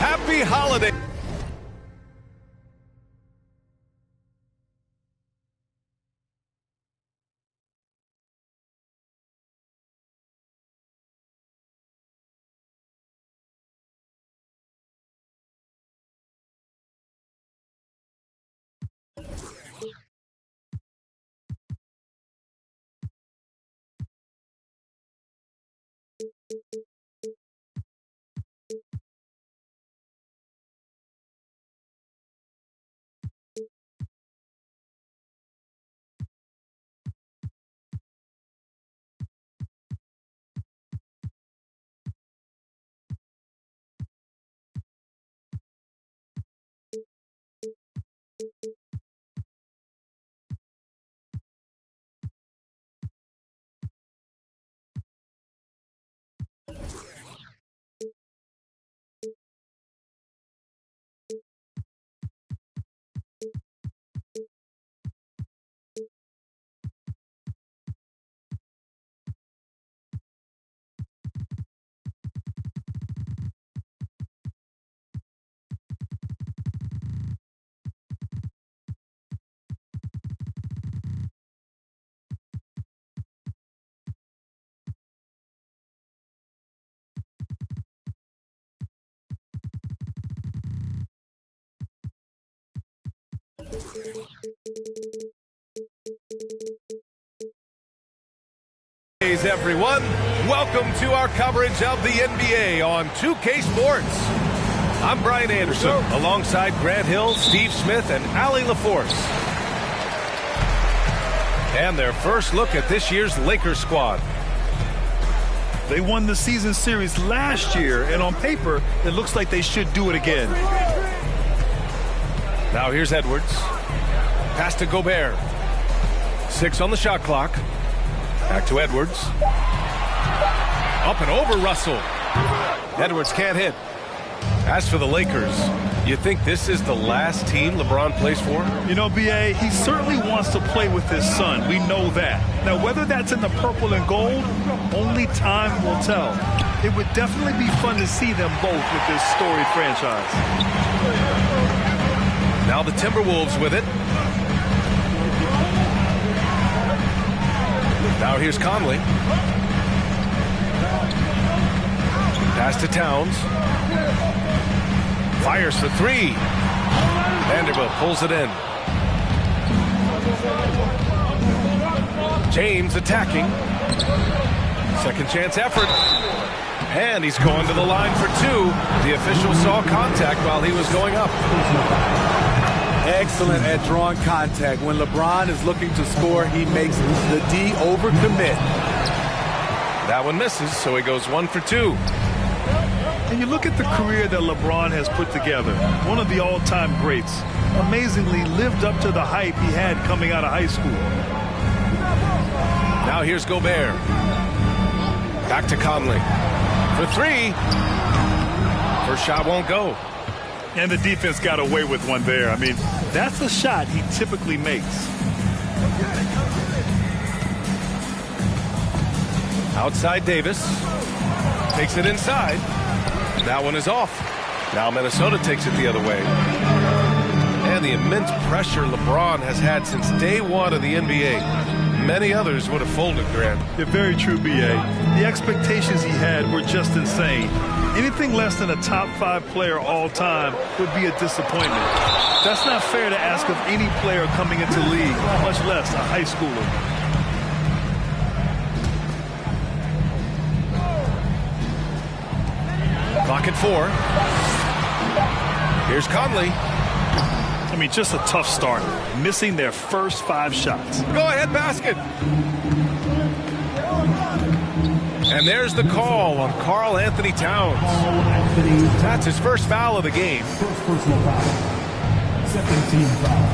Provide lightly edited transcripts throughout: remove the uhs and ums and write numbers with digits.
Happy holiday. Hey everyone, welcome to our coverage of the NBA on 2K Sports. I'm Brian Anderson, alongside Grant Hill, Steve Smith, and Allie LaForce. And their first look at this year's Lakers squad. They won the season series last year, and on paper, it looks like they should do it again. Now here's Edwards. Pass to Gobert. 6 on the shot clock. Back to Edwards. Up and over Russell. Edwards can't hit. As for the Lakers, you think this is the last team LeBron plays for? You know, B.A., he certainly wants to play with his son. We know that. Now, whether that's in the purple and gold, only time will tell. It would definitely be fun to see them both with this storied franchise. Now the Timberwolves with it. Now here's Conley. Pass to Towns. Fires for 3. Vanderbilt pulls it in. James attacking. Second chance effort. And he's going to the line for 2. The official saw contact while he was going up. Excellent at drawing contact. When LeBron is looking to score, he makes the D overcommit. That one misses, so he goes 1 for 2. And you look at the career that LeBron has put together, one of the all-time greats. Amazingly lived up to the hype he had coming out of high school. Now here's Gobert. Back to Conley. For 3. First shot won't go. And the defense got away with one there. I mean, that's a shot he typically makes. Outside Davis. Takes it inside. That one is off. Now Minnesota takes it the other way. And the immense pressure LeBron has had since day 1 of the NBA. Many others would have folded, Grant. You're very true, B.A. The expectations he had were just insane. Anything less than a top 5 player all time would be a disappointment. That's not fair to ask of any player coming into the league, much less a high schooler. Clock at 4. Here's Conley. I mean, just a tough start, missing their first 5 shots. Go ahead, basket. And there's the call on Karl Anthony Towns. That's his first foul of the game. First personal foul. Second team foul.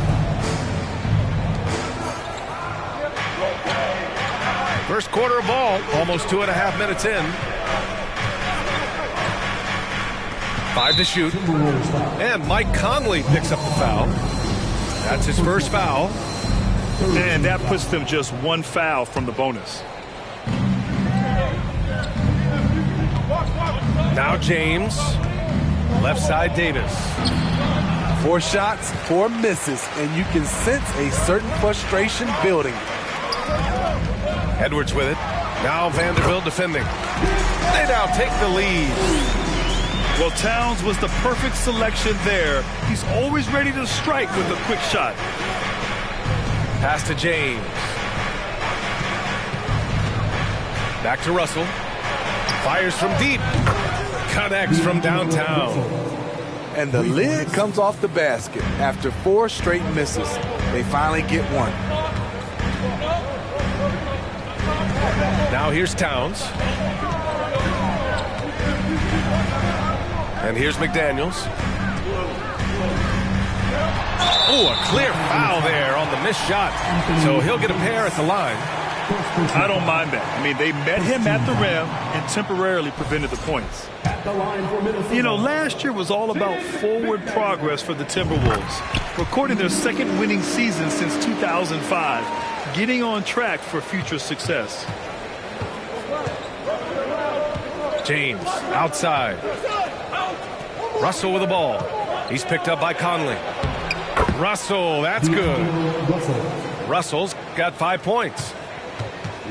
First quarter of ball, almost 2.5 minutes in. 5 to shoot. And Mike Conley picks up the foul. That's his first foul. And that puts them just 1 foul from the bonus. Now James. Left side Davis. 4 shots, 4 misses, and you can sense a certain frustration building. Edwards with it. Now Vanderbilt defending. They now take the lead. Well, Towns was the perfect selection there. He's always ready to strike with a quick shot. Pass to James. Back to Russell. Fires from deep. Connects from downtown. And the lid comes off the basket after 4 straight misses. They finally get one. Now here's Towns. And here's McDaniels. Oh, a clear foul there on the missed shot. So he'll get a pair at the line. I don't mind that. I mean, they met him at the rim and temporarily prevented the points. You know, last year was all about forward progress for the Timberwolves, recording their 2nd winning season since 2005, getting on track for future success. James outside. Russell with the ball. He's picked up by Conley. Russell, that's good. Russell's got 5 points.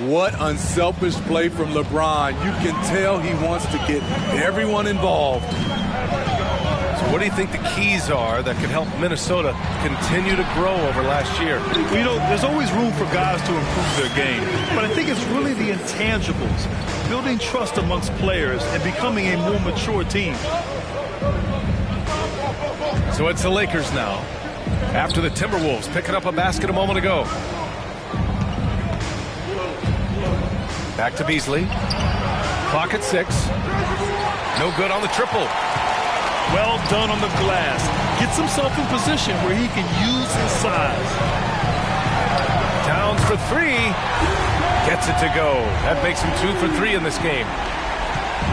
What unselfish play from LeBron. You can tell he wants to get everyone involved. So what do you think the keys are that could help Minnesota continue to grow over last year? Well, you know, there's always room for guys to improve their game. But I think it's really the intangibles, building trust amongst players and becoming a more mature team. So it's the Lakers now, after the Timberwolves picking up a basket a moment ago. Back to Beasley. Clock at 6. No good on the triple. Well done on the glass. Gets himself in position where he can use his size. Towns for 3. Gets it to go. That makes him 2 for 3 in this game.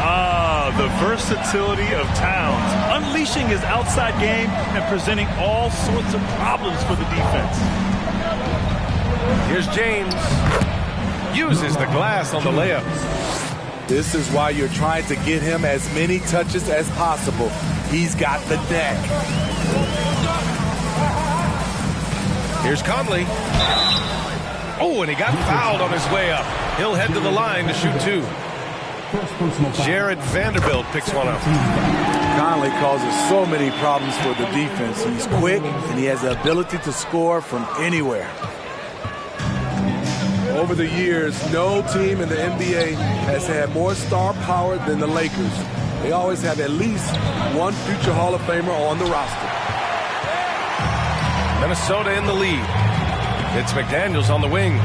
Ah, the versatility of Towns. Unleashing his outside game and presenting all sorts of problems for the defense. Here's James. Uses the glass on the layup. This is why you're trying to get him as many touches as possible. He's got the deck. Here's Conley. Oh, and he got fouled on his way up. He'll head to the line to shoot 2. Jared Vanderbilt picks one up. Conley causes so many problems for the defense. He's quick, and he has the ability to score from anywhere. Over the years, no team in the NBA has had more star power than the Lakers. They always have at least one future Hall of Famer on the roster. Minnesota in the lead. It's McDaniels on the wing.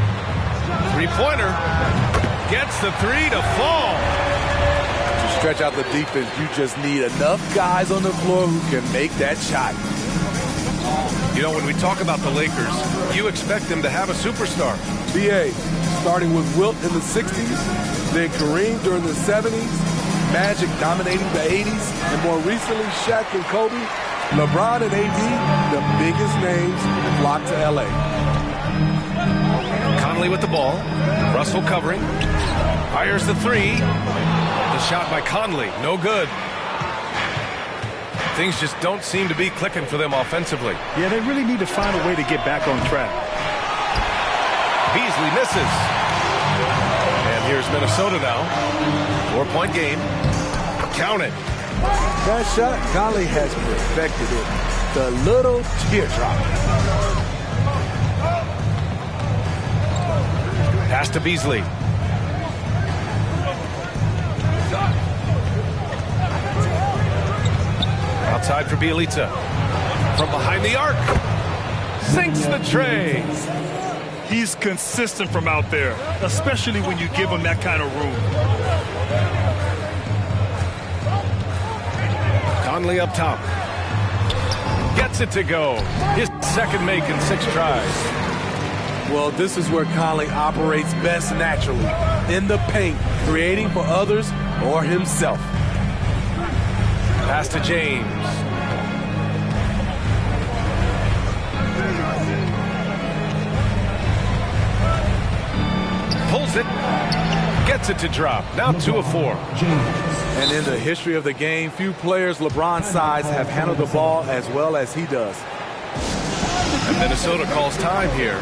3-pointer. Gets the 3 to fall. To stretch out the defense, you just need enough guys on the floor who can make that shot. You know, when we talk about the Lakers, you expect them to have a superstar. BA, starting with Wilt in the 60s, then Kareem during the 70s, Magic dominating the 80s, and more recently Shaq and Kobe, LeBron and AD, the biggest names flock to LA. Conley with the ball. Russell covering. Fires the 3. The shot by Conley. No good. Things just don't seem to be clicking for them offensively. Yeah, they really need to find a way to get back on track. Beasley misses. And here's Minnesota now. 4-point game. Count it. That shot, Conley has perfected it. The little teardrop. Pass to Beasley. Outside for Bielitsa. From behind the arc. Sinks the tray. He's consistent from out there, especially when you give him that kind of room. Conley up top. Gets it to go. His second make in 6 tries. Well, this is where Conley operates best naturally. In the paint, creating for others or himself. Pass to James. Pulls it. Gets it to drop. Now 2 of 4. And in the history of the game, few players LeBron's size have handled the ball as well as he does. And Minnesota calls time here.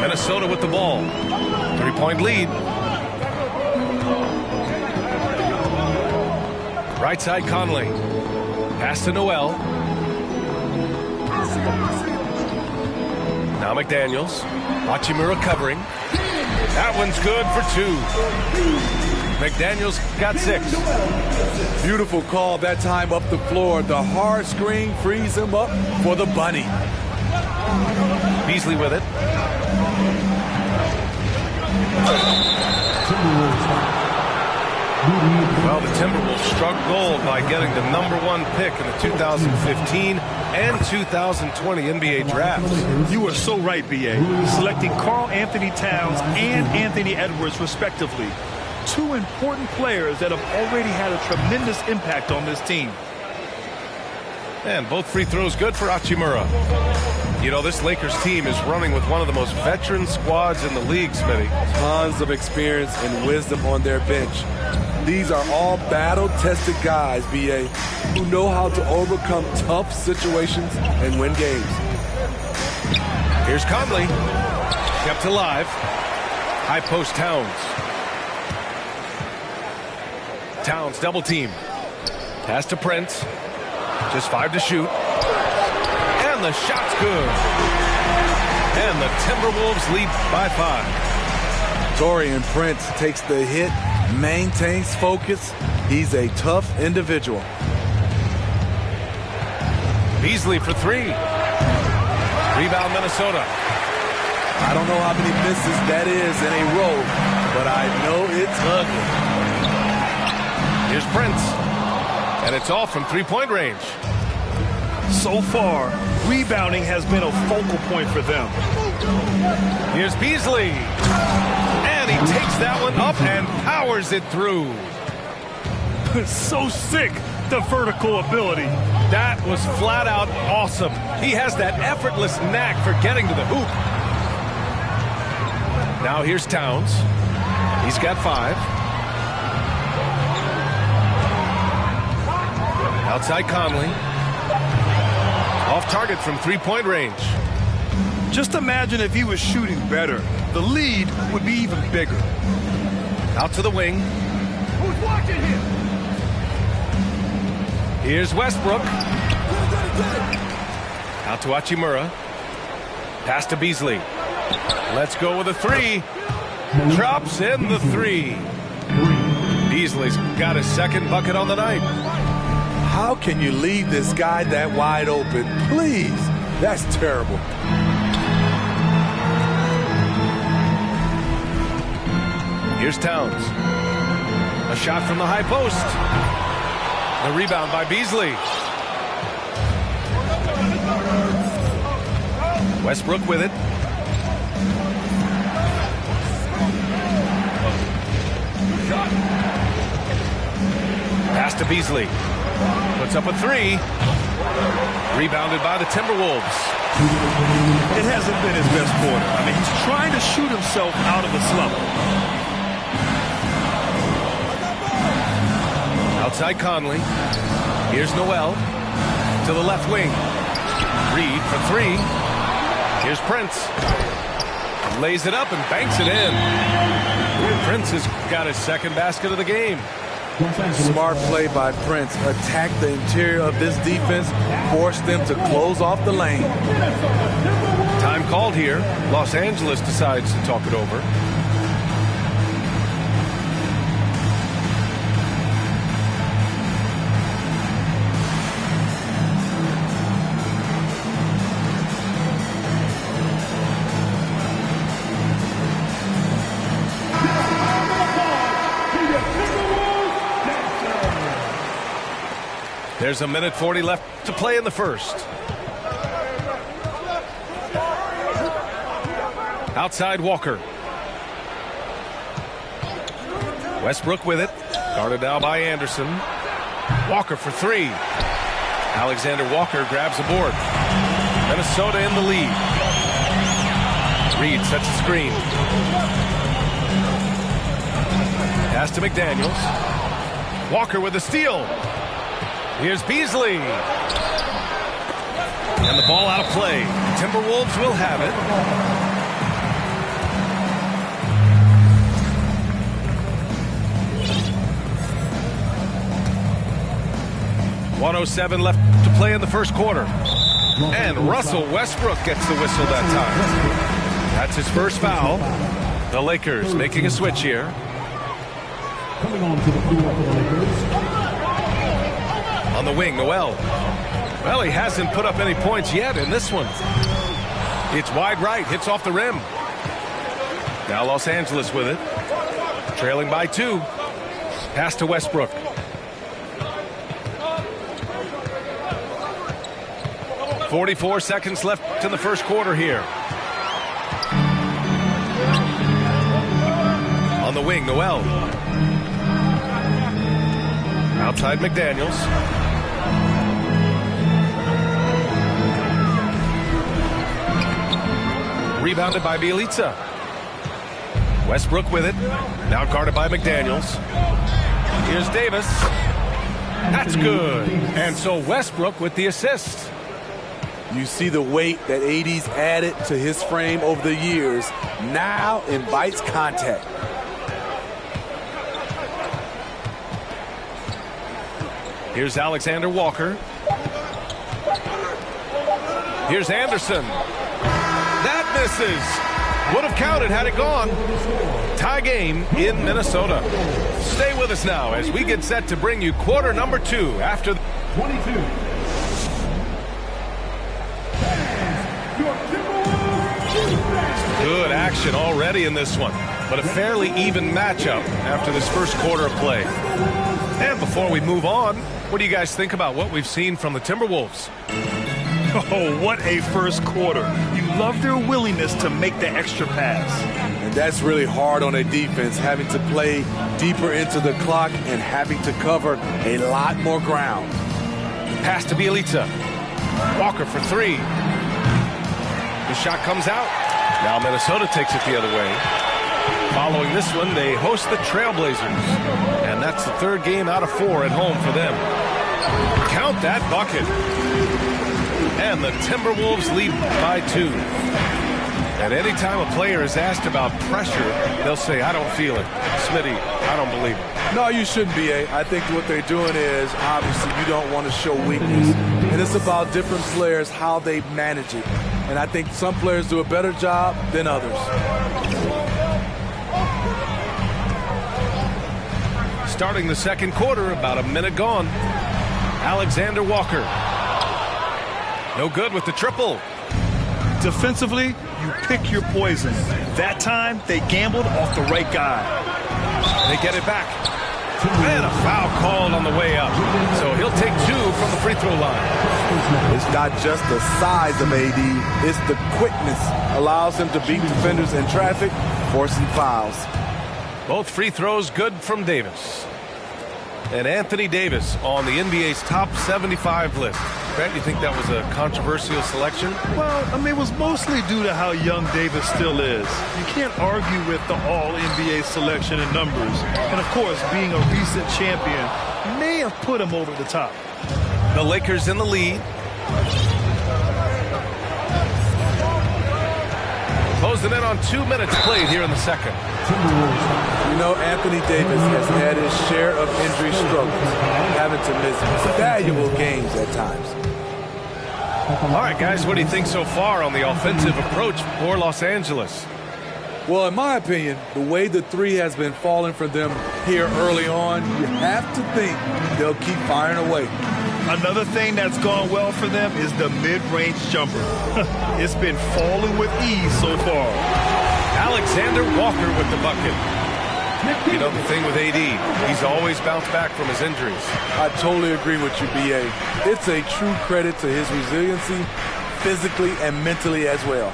Minnesota with the ball. 3-point lead. Right side Conley. Pass to Noel. Now McDaniels. Hachimura covering. That one's good for 2. McDaniels got 6. Beautiful call that time up the floor. The hard screen frees him up for the bunny. Beasley with it. Well, the Timberwolves struck gold by getting the #1 pick in the 2015 and 2020 NBA drafts. You are so right, B.A. Selecting Karl Anthony Towns and Anthony Edwards, respectively. 2 important players that have already had a tremendous impact on this team. And both free throws good for Hachimura. You know, this Lakers team is running with one of the most veteran squads in the league, Smitty. Tons of experience and wisdom on their bench. These are all battle-tested guys, B.A., who know how to overcome tough situations and win games. Here's Conley. Kept alive. High post Towns. Towns double team. Pass to Prince. Just 5 to shoot. And the shot's good. And the Timberwolves lead by 5. Taurean Prince takes the hit, maintains focus. He's a tough individual. Beasley for 3. Rebound Minnesota. I don't know how many misses that is in a row, but I know it's ugly. Here's Prince. And it's off from 3-point range. So far, rebounding has been a focal point for them. Here's Beasley. And he takes that one up and powers it through. So sick, the vertical ability. That was flat out awesome. He has that effortless knack for getting to the hoop. Now here's Towns. He's got 5. Outside Conley. Off target from 3-point range. Just imagine if he was shooting better. The lead would be even bigger. Out to the wing. Who's watching him? Here's Westbrook. Out to Hachimura. Pass to Beasley. Let's go with a 3. Drops in the 3. Beasley's got his second bucket on the night. How can you leave this guy that wide open? Please. That's terrible. Here's Towns. A shot from the high post. The rebound by Beasley. Westbrook with it. Pass to Beasley. Puts up a 3. Rebounded by the Timberwolves. It hasn't been his best quarter. I mean, he's trying to shoot himself out of the slump. Outside Conley. Here's Noel. To the left wing. Reed for 3. Here's Prince. Lays it up and banks it in. Prince has got his second basket of the game. Smart play by Prince. Attack the interior of this defense. Force them to close off the lane. Time called here. Los Angeles decides to talk it over. There's a minute 40 left to play in the first. Outside Walker. Westbrook with it. Guarded now by Anderson. Walker for three. Alexander Walker grabs the board. Minnesota in the lead. Reed sets a screen. Pass to McDaniels. Walker with a steal. Here's Beasley. And the ball out of play. Timberwolves will have it. .107 left to play in the first quarter. And Russell Westbrook gets the whistle that time. That's his first foul. The Lakers making a switch here. Coming on to the floor for the Lakers. On the wing, Noel. Well, he hasn't put up any points yet in this one. It's wide right, hits off the rim. Now Los Angeles with it. Trailing by 2. Pass to Westbrook. .44 seconds left in the first quarter here. On the wing, Noel. Outside McDaniels. Rebounded by Bielitsa. Westbrook with it. Now guarded by McDaniels. Here's Davis. That's good. And so Westbrook with the assist. You see the weight that AD's added to his frame over the years now invites contact. Here's Alexander Walker. Here's Anderson. That misses. Would have counted had it gone. Tie game in Minnesota. Stay with us now as we get set to bring you quarter number 2 after 22. Good action already in this one, but a fairly even matchup after this first quarter of play. And before we move on, what do you guys think about what we've seen from the Timberwolves? Oh, what a first quarter. You love their willingness to make the extra pass. And that's really hard on a defense, having to play deeper into the clock and having to cover a lot more ground. Pass to Bielitsa. Walker for 3. The shot comes out. Now Minnesota takes it the other way. Following this one, they host the Trailblazers. And that's the 3rd game out of 4 at home for them. Count that bucket. And the Timberwolves lead by 2. And anytime a player is asked about pressure, they'll say, I don't feel it. Smitty, I don't believe it. No, you shouldn't be. I think what they're doing is, obviously, you don't want to show weakness. And it's about different players, how they manage it. And I think some players do a better job than others. Starting the second quarter, about a minute gone. Alexander Walker. No good with the triple. Defensively, you pick your poison. That time, they gambled off the right guy. They get it back. And a foul called on the way up. So he'll take 2 from the free throw line. It's not just the size of AD, it's the quickness. Allows him to beat defenders in traffic, forcing fouls. Both free throws good from Davis. And Anthony Davis on the NBA's top 75 list. Grant, you think that was a controversial selection? Well, I mean, it was mostly due to how young Davis still is. You can't argue with the all-NBA selection in numbers. And, of course, being a recent champion may have put him over the top. The Lakers in the lead. Closing in on 2 minutes played here in the second. You know, Anthony Davis has had his share of injury struggles, having to miss valuable games at times. All right, guys, what do you think so far on the offensive approach for Los Angeles? Well, in my opinion, the way the 3 has been falling for them here early on, you have to think they'll keep firing away. Another thing that's gone well for them is the mid-range jumper. It's been falling with ease so far. Alexander Walker with the bucket. You know the thing with AD, he's always bounced back from his injuries. I totally agree with you, BA. It's a true credit to his resiliency, physically and mentally as well.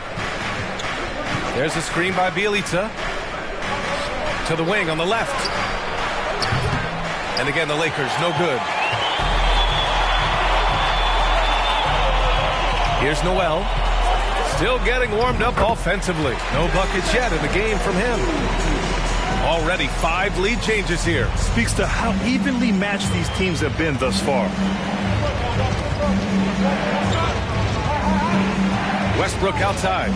There's a screen by Bielitsa. To the wing on the left. And again, the Lakers, no good. Here's Noel. Still getting warmed up offensively. No buckets yet in the game from him. Already 5 lead changes here. Speaks to how evenly matched these teams have been thus far. Westbrook outside.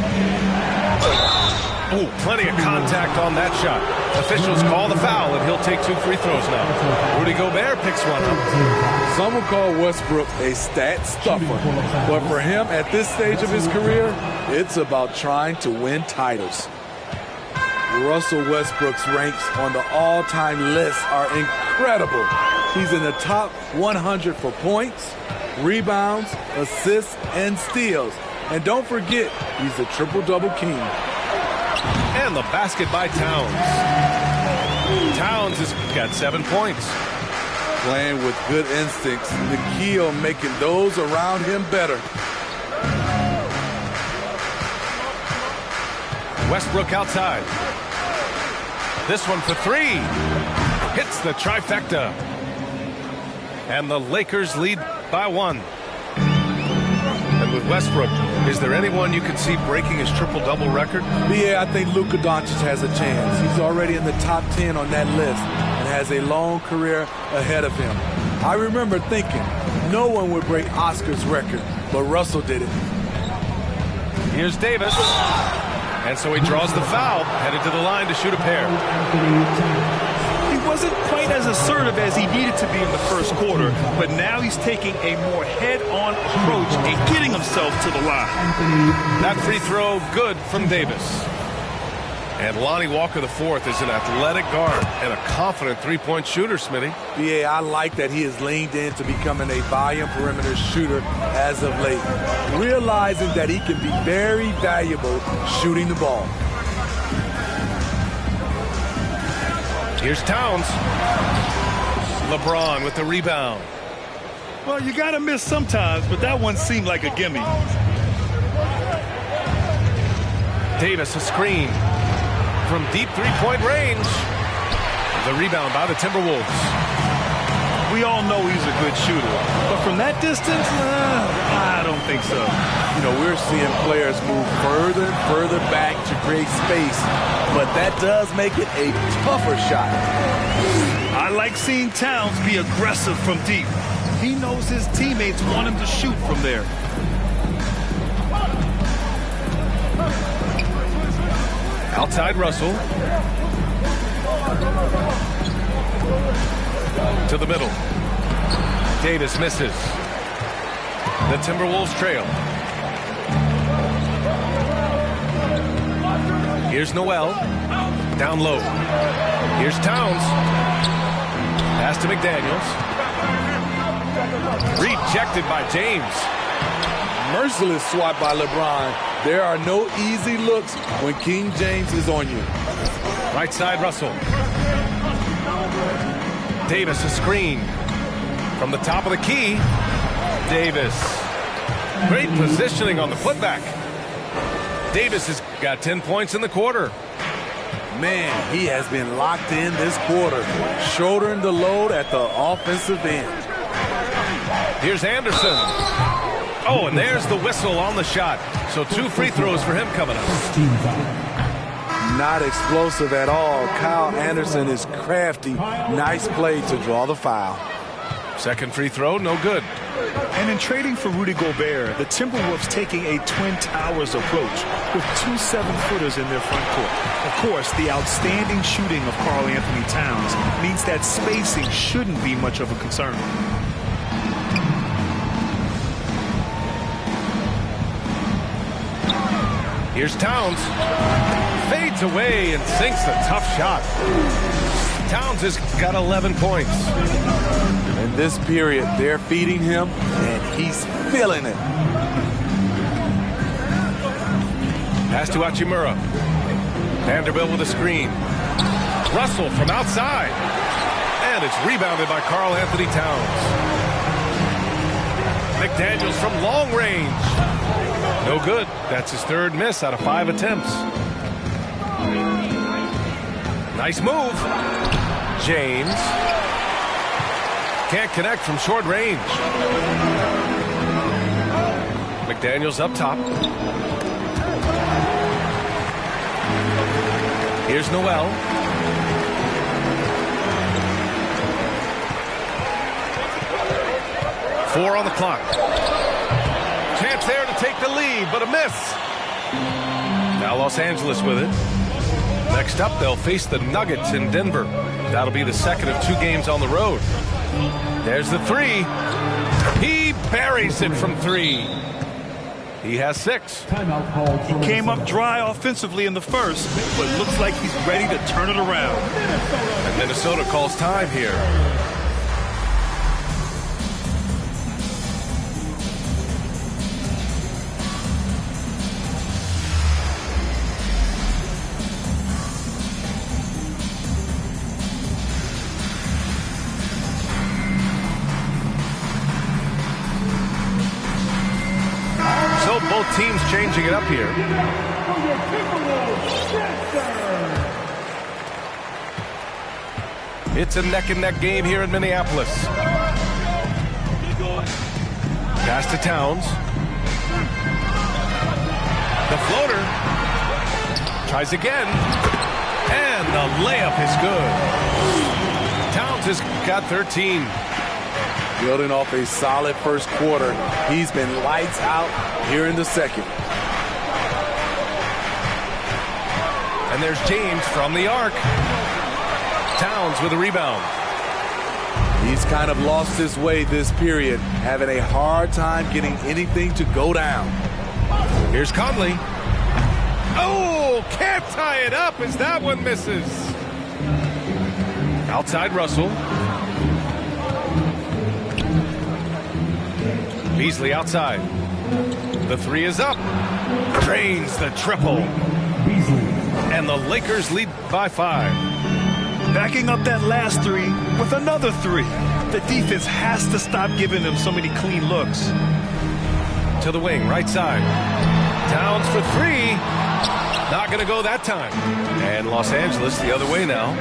Oh, plenty of contact on that shot. Officials call the foul, and he'll take 2 free throws now. Rudy Gobert picks one up. Some will call Westbrook a stat stuffer, but for him at this stage of his career, it's about trying to win titles. Russell Westbrook's ranks on the all-time list are incredible. He's in the top 100 for points, rebounds, assists, and steals. And don't forget, he's the triple-double king. And the basket by Towns. Towns has got 7 points. Playing with good instincts, the key on making those around him better. Westbrook outside. This one for 3. Hits the trifecta. And the Lakers lead by 1. And with Westbrook, is there anyone you could see breaking his triple-double record? Yeah, I think Luka Doncic has a chance. He's already in the top 10 on that list and has a long career ahead of him. I remember thinking no one would break Oscar's record, but Russell did it. Here's Davis. And so he draws the foul, headed to the line to shoot a pair. He wasn't quite as assertive as he needed to be in the first quarter, but now he's taking a more head-on approach and getting himself to the line. That free throw good from Davis. And Lonnie Walker IV is an athletic guard and a confident three-point shooter, Smitty. Yeah, I like that he has leaned into becoming a volume perimeter shooter as of late, realizing that he can be very valuable shooting the ball. Here's Towns. LeBron with the rebound. Well, you got to miss sometimes, but that one seemed like a gimme. Davis, a screen. From deep three-point range. The rebound by the Timberwolves. We all know he's a good shooter, but from that distance, I don't think so. You know, we're seeing players move further and further back to create space, but that does make it a tougher shot. I like seeing Towns be aggressive from deep. He knows his teammates want him to shoot from there. Outside Russell. To the middle. Davis misses. The Timberwolves trail. Here's Noel. Down low. Here's Towns. Pass to McDaniels. Rejected by James. Merciless swat by LeBron. There are no easy looks when King James is on you. Right side Russell. Davis a screen. From the top of the key. Davis. Great positioning on the putback. Davis has got 10 points in the quarter. Man, he has been locked in this quarter, shouldering the load at the offensive end. Here's Anderson. Oh, and there's the whistle on the shot. So 2 free throws for him coming up. Not explosive at all. Kyle Anderson is crafty. Nice play to draw the foul. Second free throw, no good. And in trading for Rudy Gobert, the Timberwolves taking a Twin Towers approach with 2 7-footers in their front court. Of course, the outstanding shooting of Karl Anthony Towns means that spacing shouldn't be much of a concern. Here's Towns. Fades away and sinks a tough shot. Towns has got 11 points. In this period, they're feeding him, and he's feeling it. Pass to Hachimura. Vanderbilt with a screen. Russell from outside. And it's rebounded by Karl Anthony Towns. McDaniels from long range. No good. That's his third miss out of 5 attempts. Nice move. James. Can't connect from short range. McDaniels up top. Here's Noel. Four on the clock. Chance there to take the lead, but a miss. Now Los Angeles with it. Next up, they'll face the Nuggets in Denver. That'll be the second of 2 games on the road. There's the three. He buries it from 3. He has 6. He came up dry offensively in the first, but looks like he's ready to turn it around. And Minnesota calls time here. Both teams changing it up here. It's a neck-and-neck game here in Minneapolis. Pass to Towns. The floater. Tries again. And the layup is good. Towns has got 13. Building off a solid first quarter, he's been lights out here in the second. And there's James from the arc. Towns with a rebound. He's kind of lost his way this period, having a hard time getting anything to go down. Here's Conley. Oh, can't tie it up as that one misses. Outside Russell. Beasley outside. The 3 is up. Drains the triple. And the Lakers lead by 5. Backing up that last 3 with another 3. The defense has to stop giving them so many clean looks. To the wing, right side. Towns for 3. Not going to go that time. And Los Angeles the other way now.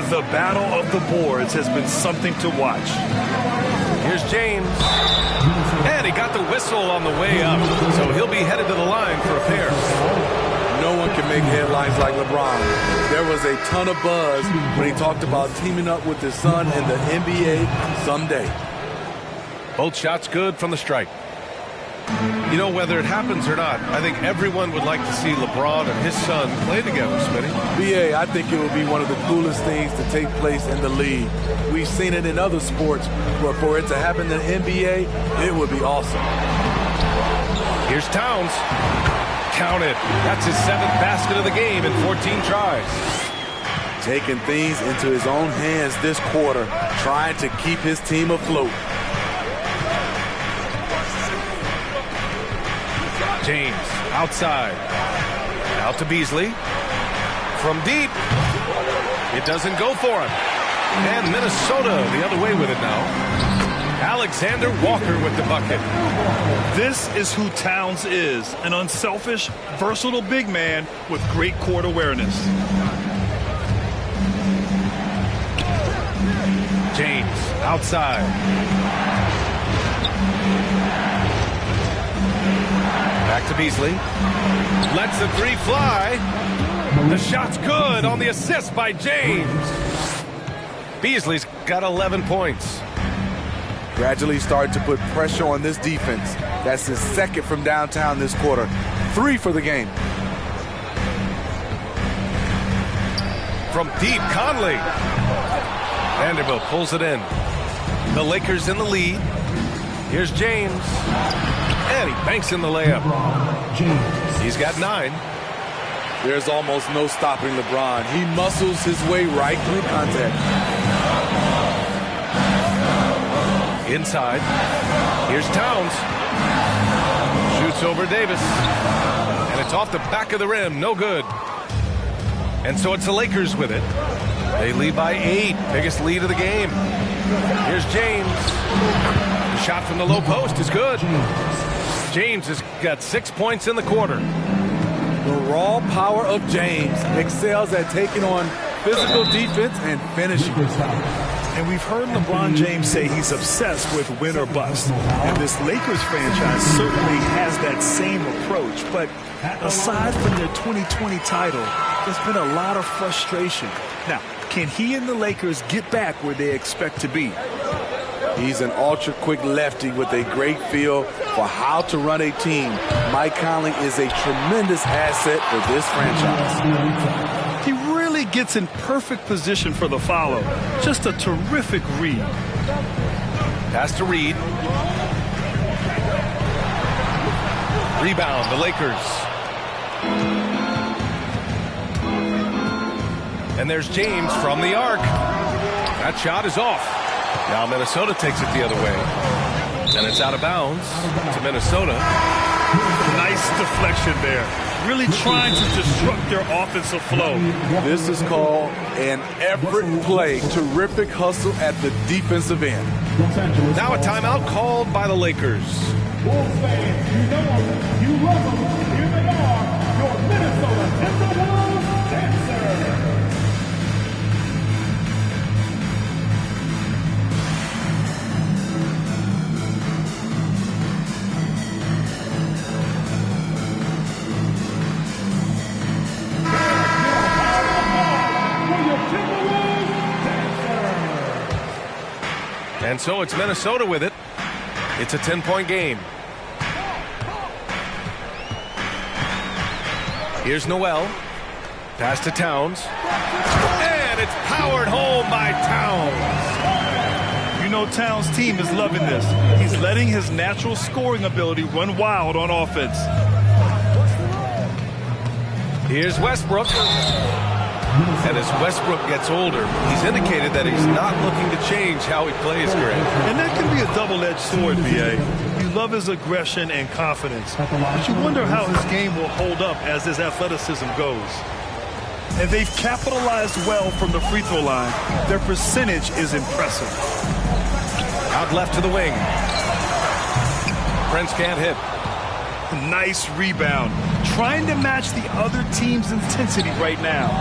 The battle of the boards has been something to watch. Here's James. And he got the whistle on the way up. So he'll be headed to the line for a pair. No one can make headlines like LeBron. There was a ton of buzz when he talked about teaming up with his son in the NBA someday. Both shots good from the strike. You know, whether it happens or not, I think everyone would like to see LeBron and his son play together, Smitty. BA, I think it would be one of the coolest things to take place in the league. We've seen it in other sports, but for it to happen in the NBA, it would be awesome. Here's Towns. Count it. That's his 7th basket of the game in 14 tries. Taking things into his own hands this quarter, trying to keep his team afloat. James outside. Out to Beasley. From deep. It doesn't go for him. And Minnesota the other way with it now. Alexander Walker with the bucket. This is who Towns is, an unselfish, versatile big man with great court awareness. James outside. Back to Beasley. Lets the 3 fly. The shot's good on the assist by James. Beasley's got 11 points. Gradually starting to put pressure on this defense. That's his 2nd from downtown this quarter. 3 for the game. From deep, Conley. Vanderbilt pulls it in. The Lakers in the lead. Here's James. And he banks in the layup. He's got 9. There's almost no stopping LeBron. He muscles his way right through contact. Inside. Here's Towns. Shoots over Davis. And it's off the back of the rim. No good. And so it's the Lakers with it. They lead by 8. Biggest lead of the game. Here's James. The shot from the low post is good. James has got 6 points in the quarter. The raw power of James excels at taking on physical defense and finishing. And we've heard LeBron James say he's obsessed with win or bust. And this Lakers franchise certainly has that same approach. But aside from their 2020 title, there's been a lot of frustration. Now, can he and the Lakers get back where they expect to be? He's an ultra-quick lefty with a great feel for how to run a team. Mike Conley is a tremendous asset for this franchise. He really gets in perfect position for the follow. Just a terrific read. Pass to Reed. Rebound, the Lakers. And there's James from the arc. That shot is off. Now Minnesota takes it the other way. And it's out of bounds to Minnesota. Nice deflection there. Really trying to disrupt their offensive flow. This is called an effort play. Terrific hustle at the defensive end. Now a timeout called by the Lakers. Bulls fans, you know them, you love them. Here they are, your Minnesota Timberwolves dancers. And so it's Minnesota with it. It's a 10-point game. Here's Noel. Pass to Towns. And it's powered home by Towns. You know Towns' team is loving this. He's letting his natural scoring ability run wild on offense. Here's Westbrook. And as Westbrook gets older, he's indicated that he's not looking to change how he plays, Greg. And that can be a double-edged sword, B.A. You love his aggression and confidence, but you wonder how his game will hold up as his athleticism goes. And they've capitalized well from the free throw line. Their percentage is impressive. Out left to the wing. Prince can't hit. Nice rebound. Trying to match the other team's intensity right now.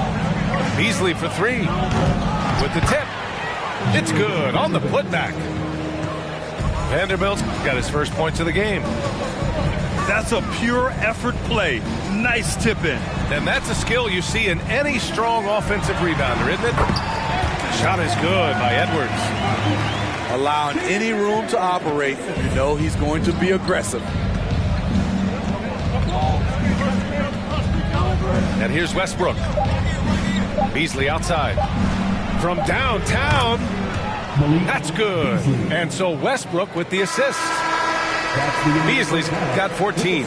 Beasley for 3 with the tip. It's good on the putback. Vanderbilt's got his first points of the game. That's a pure effort play. Nice tip in. And that's a skill you see in any strong offensive rebounder, isn't it? Shot is good by Edwards. Allowing any room to operate, you know he's going to be aggressive. And here's Westbrook. Beasley outside. From downtown. That's good. And so Westbrook with the assist. Beasley's got 14.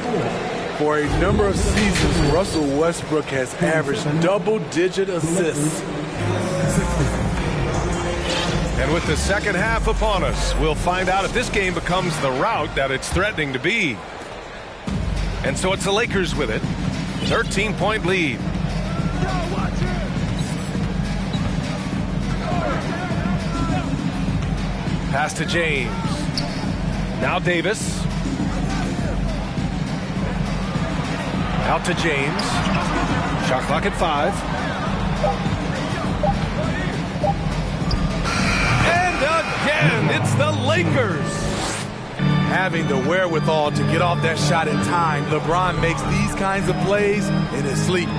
For a number of seasons, Russell Westbrook has averaged double-digit assists. And with the second half upon us, we'll find out if this game becomes the rout that it's threatening to be. And so it's the Lakers with it. 13-point lead. Pass to James. Now Davis. Out to James. Shot clock at 5. And again, it's the Lakers. Having the wherewithal to get off that shot in time, LeBron makes these kinds of plays in his sleep.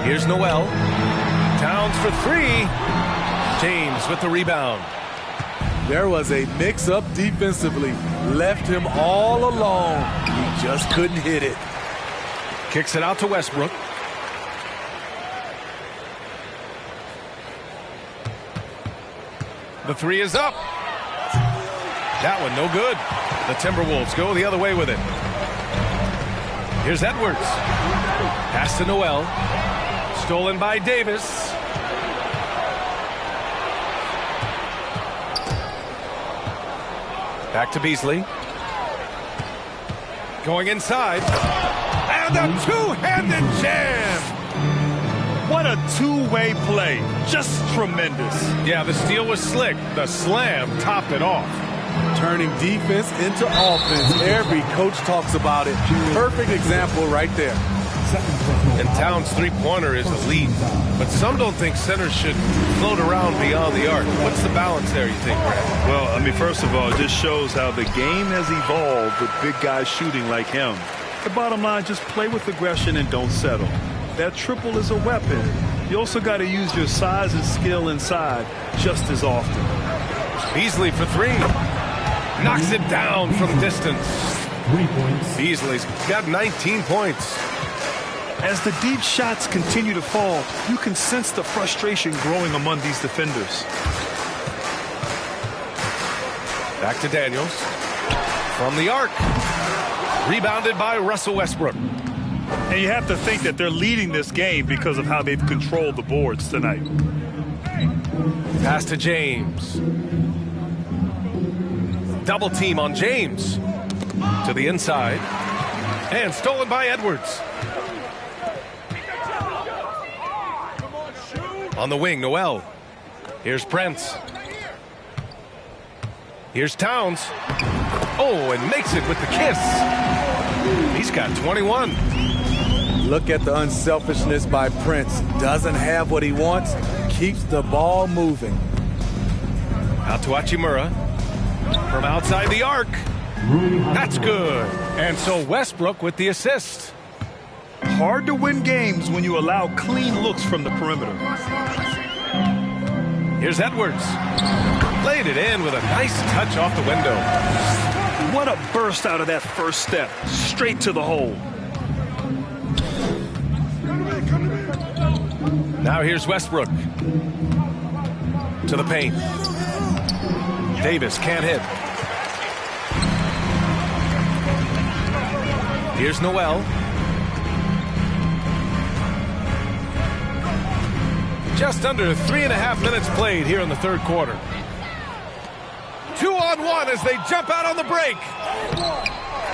Here's Noel. Towns for 3. James with the rebound. There was a mix-up defensively. Left him all alone. He just couldn't hit it. Kicks it out to Westbrook. The 3 is up. That one no good. The Timberwolves go the other way with it. Here's Edwards. Pass to Noel. Stolen by Davis. Back to Beasley. Going inside. And a two-handed jam. What a two-way play. Just tremendous. Yeah, the steal was slick. The slam topped it off. Turning defense into offense. Every coach talks about it. Perfect example right there. And Towns' three-pointer is elite. But some don't think centers should float around beyond the arc. What's the balance there, you think, Brad? Well, I mean, first of all, it just shows how the game has evolved with big guys shooting like him. The bottom line, just play with aggression and don't settle. That triple is a weapon. You also got to use your size and skill inside just as often. Beasley for three. Knocks it down from distance. Beasley's got 19 points. As the deep shots continue to fall, you can sense the frustration growing among these defenders. Back to Daniels. From the arc. Rebounded by Russell Westbrook. And you have to think that they're leading this game because of how they've controlled the boards tonight. Pass to James. Double team on James. To the inside. And stolen by Edwards. On the wing, Noel. Here's Prince. Here's Towns. Oh, and makes it with the kiss. He's got 21. Look at the unselfishness by Prince. Doesn't have what he wants, keeps the ball moving. Out to Hachimura. From outside the arc. That's good. And so Westbrook with the assist. Hard to win games when you allow clean looks from the perimeter. Here's Edwards. Laid it in with a nice touch off the window. What a burst out of that first step. Straight to the hole. Now here's Westbrook. To the paint. Davis can't hit. Here's Noel. Just under 3.5 minutes played here in the third quarter. 2-on-1 as they jump out on the break.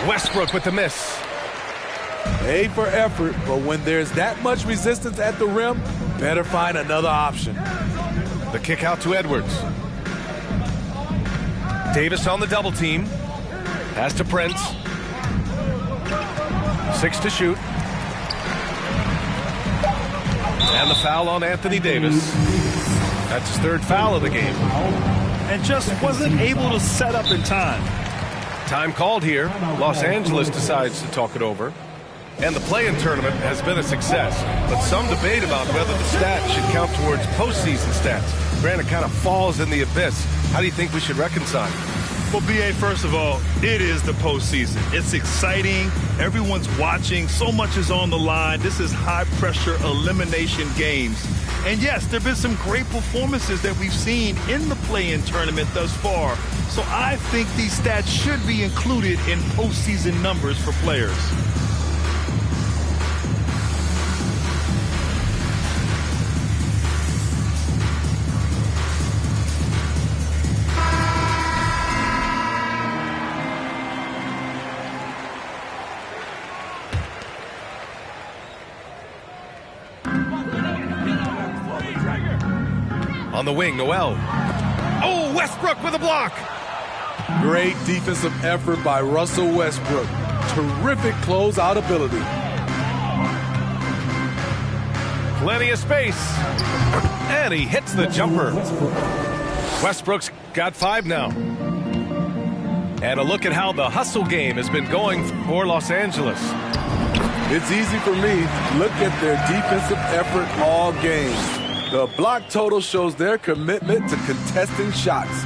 Westbrook with the miss. A for effort, but when there's that much resistance at the rim, better find another option. The kick out to Edwards. Davis on the double team. Pass to Prince. 6 to shoot. And the foul on Anthony Davis. That's his third foul of the game. And just wasn't able to set up in time. Time called here. Los Angeles decides to talk it over. And the play-in tournament has been a success. But some debate about whether the stats should count towards postseason stats. Granted, it kind of falls in the abyss. How do you think we should reconcile? Well, B.A., first of all, it is the postseason. It's exciting. Everyone's watching. So much is on the line. This is high-pressure elimination games. And, yes, there have been some great performances that we've seen in the play-in tournament thus far. So I think these stats should be included in postseason numbers for players. On the wing, Noel. Oh, Westbrook with a block. Great defensive effort by Russell Westbrook. Terrific closeout ability. Plenty of space. And he hits the jumper. Westbrook's got 5 now. And a look at how the hustle game has been going for Los Angeles. It's easy for me. Look at their defensive effort all game. The block total shows their commitment to contesting shots.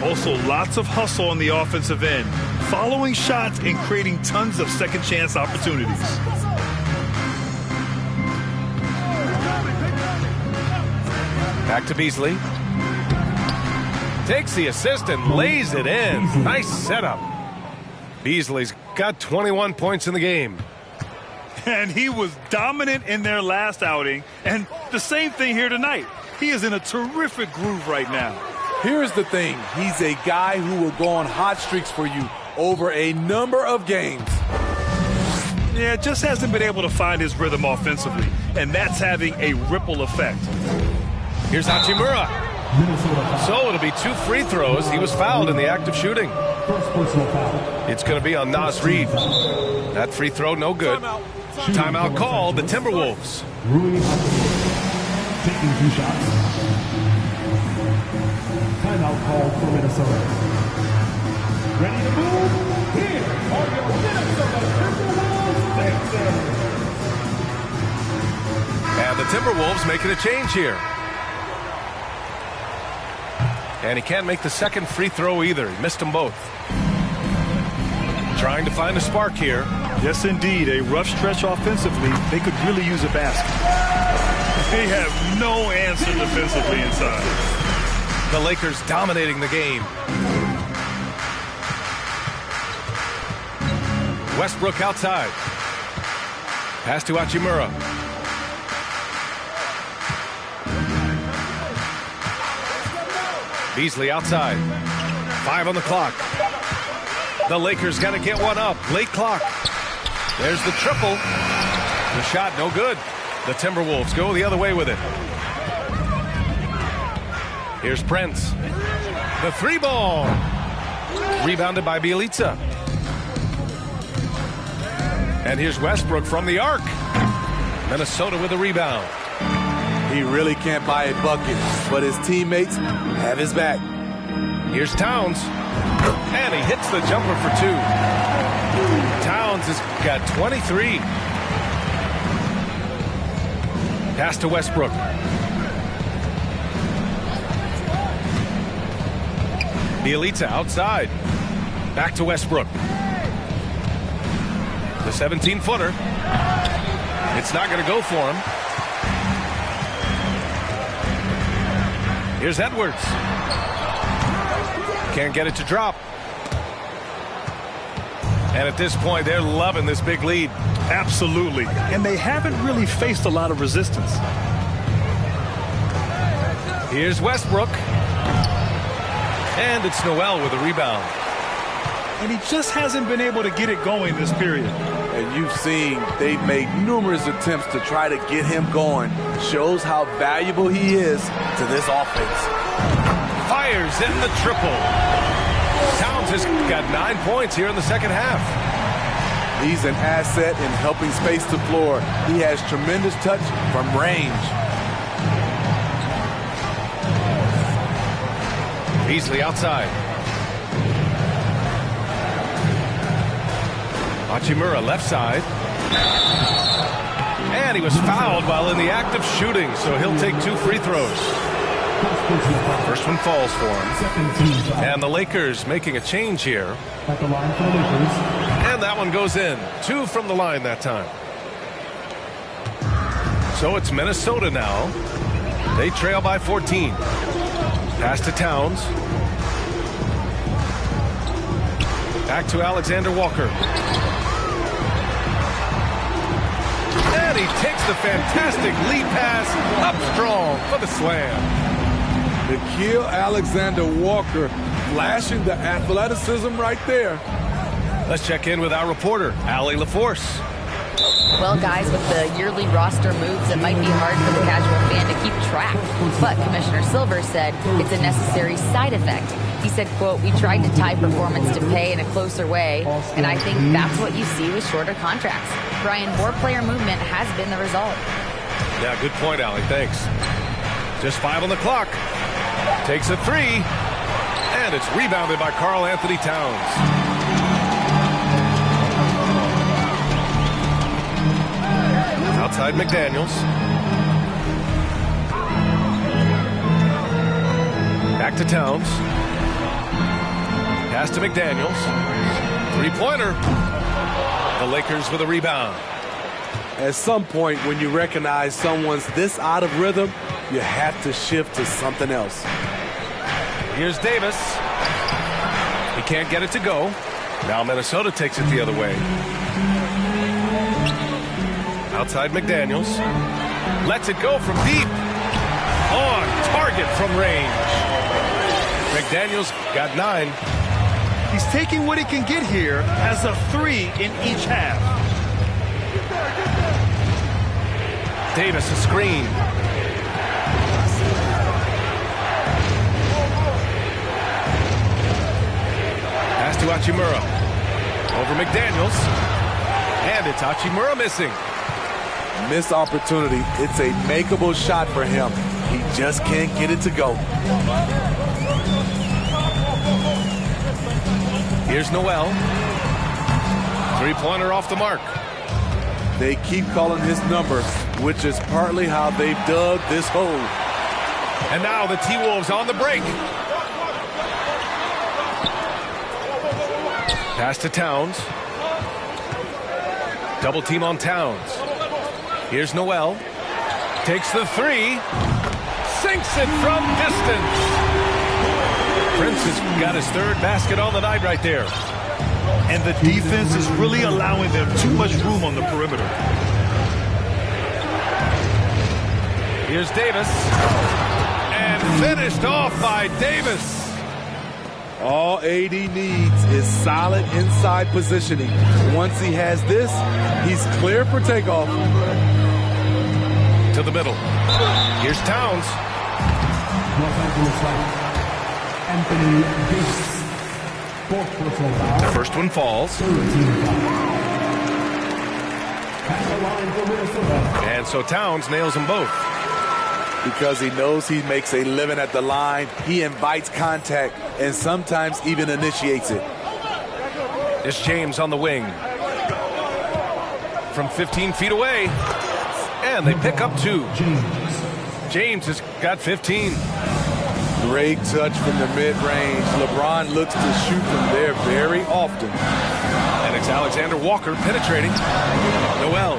Also, lots of hustle on the offensive end, following shots and creating tons of second chance opportunities. Back to Beasley. Takes the assist and lays it in. Nice setup. Beasley's got 21 points in the game. And he was dominant in their last outing. And the same thing here tonight. He is in a terrific groove right now. Here's the thing. He's a guy who will go on hot streaks for you over a number of games. Yeah, just hasn't been able to find his rhythm offensively, and that's having a ripple effect. Here's Hachimura. So it'll be 2 free throws. He was fouled in the act of shooting. It's going to be on Naz Reid. That free throw, no good. Timeout called, the Timberwolves. Taking 2 shots. Timeout called for Minnesota. Ready to move? Here are your Minnesota Timberwolves dancers. And the Timberwolves making a change here. And he can't make the second free throw either. He missed them both. Trying to find a spark here. Yes, indeed. A rough stretch offensively. They could really use a basket. They have no answer defensively inside. The Lakers dominating the game. Westbrook outside. Pass to Hachimura. Beasley outside. 5 on the clock. The Lakers got to get one up. Late clock. There's the triple. The shot no good. The Timberwolves go the other way with it. Here's Prince. The 3-ball. Rebounded by Bjelica. And here's Westbrook from the arc. Minnesota with a rebound. He really can't buy a bucket, but his teammates have his back. Here's Towns. And he hits the jumper for 2. Towns has got 23. Pass to Westbrook. Bjelica outside. Back to Westbrook. The 17-footer. It's not going to go for him. Here's Edwards. Can't get it to drop. And at this point, they're loving this big lead. Absolutely. And they haven't really faced a lot of resistance. Here's Westbrook. And it's Noel with a rebound. And he just hasn't been able to get it going this period. And you've seen they've made numerous attempts to try to get him going. Shows how valuable he is to this offense. Fires in the triple. Towns has got 9 points here in the second half. He's an asset in helping space the floor. He has tremendous touch from range. Beasley outside. Hachimura left side. And he was fouled while in the act of shooting, so he'll take 2 free throws. First one falls for him. And the Lakers making a change here. At the line for the Lakers. And that one goes in. 2 from the line that time. So it's Minnesota now. They trail by 14. Pass to Towns. Back to Alexander Walker. And he takes the fantastic lead pass up strong for the slam. Nickeil Alexander-Walker flashing the athleticism right there. Let's check in with our reporter, Allie LaForce. Well, guys, with the yearly roster moves, it might be hard for the casual fan to keep track. But Commissioner Silver said it's a necessary side effect. He said, quote, "We tried to tie performance to pay in a closer way, and I think that's what you see with shorter contracts." Brian, more player movement has been the result. Yeah, good point, Allie. Thanks. Just 5 on the clock. Takes a 3. And it's rebounded by Karl Anthony Towns. Outside McDaniels. Back to Towns. Pass to McDaniels. 3-pointer. The Lakers with a rebound. At some point, when you recognize someone's this out of rhythm, you have to shift to something else. Here's Davis. He can't get it to go. Now Minnesota takes it the other way. Outside McDaniels. Lets it go from deep. On target from range. McDaniels got 9. He's taking what he can get here as a 3 in each half. Davis, a screen. Pass to Hachimura. Over McDaniels. And it's Hachimura missing. Missed opportunity. It's a makeable shot for him. He just can't get it to go. Here's Noel. Three-pointer off the mark. They keep calling his number, which is partly how they've dug this hole. And now the T-Wolves on the break. Pass to Towns. Double team on Towns. Here's Noel. Takes the three. Sinks it from distance. Prince has got his third basket on the night right there. And the defense is really allowing them too much room on the perimeter. Here's Davis. And finished off by Davis. All AD needs is solid inside positioning. Once he has this, he's clear for takeoff. To the middle. Here's Towns. Los Angeles Lakers. Anthony Davis. Fourth personal foul. The first one falls. 13 foul. At the line for Minnesota. And so Towns nails them both. Because he knows he makes a living at the line, he invites contact and sometimes even initiates it. It's James on the wing. From 15 feet away. And they pick up two. James has got 15. Great touch from the mid-range. LeBron looks to shoot from there very often. And it's Alexander Walker penetrating. Noel.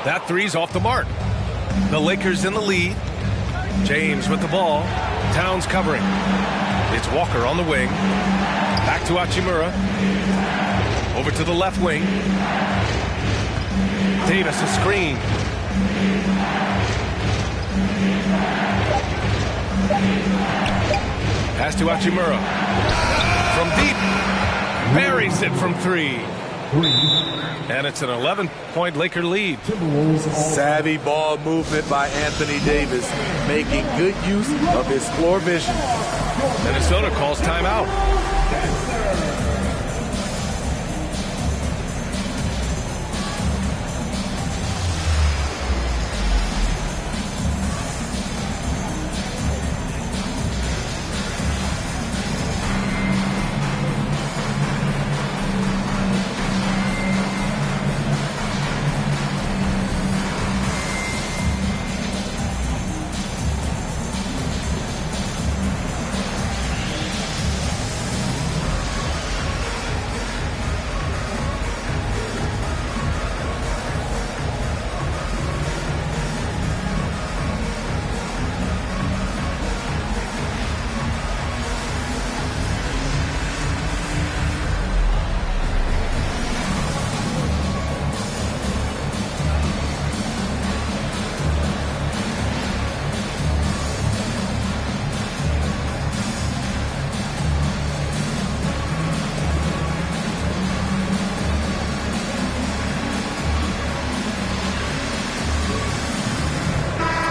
That three's off the mark. The Lakers in the lead. James with the ball. Towns covering. It's Walker on the wing. Back to Hachimura. Over to the left wing. Davis a screen. Pass to Hachimura. From deep. Buries it from three. And it's an 11-point Laker lead. Savvy ball movement by Anthony Davis, making good use of his floor vision. Minnesota calls timeout.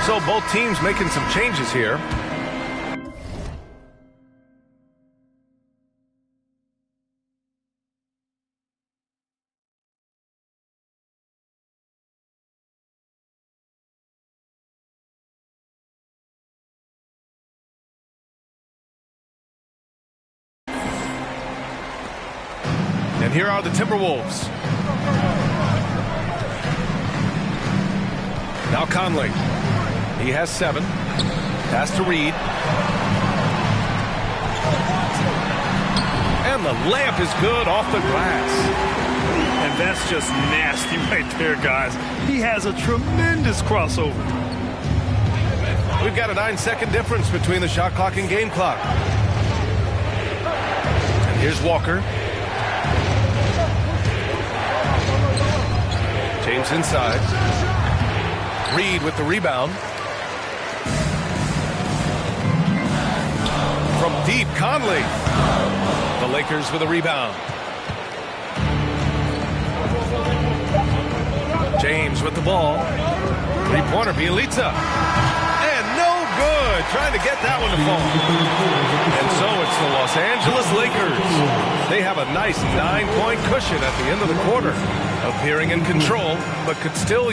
So both teams making some changes here. And here are the Timberwolves. Now Conley. He has 7. Pass to Reed. And the layup is good off the glass. And that's just nasty right there, guys. He has a tremendous crossover. We've got a 9-second difference between the shot clock and game clock. And here's Walker. James inside. Reed with the rebound. From deep, Conley. The Lakers with a rebound. James with the ball. Three-pointer, Bielitsa. And no good. Trying to get that one to fall. And so it's the Los Angeles Lakers. They have a nice 9-point cushion at the end of the quarter. Appearing in control, but could still...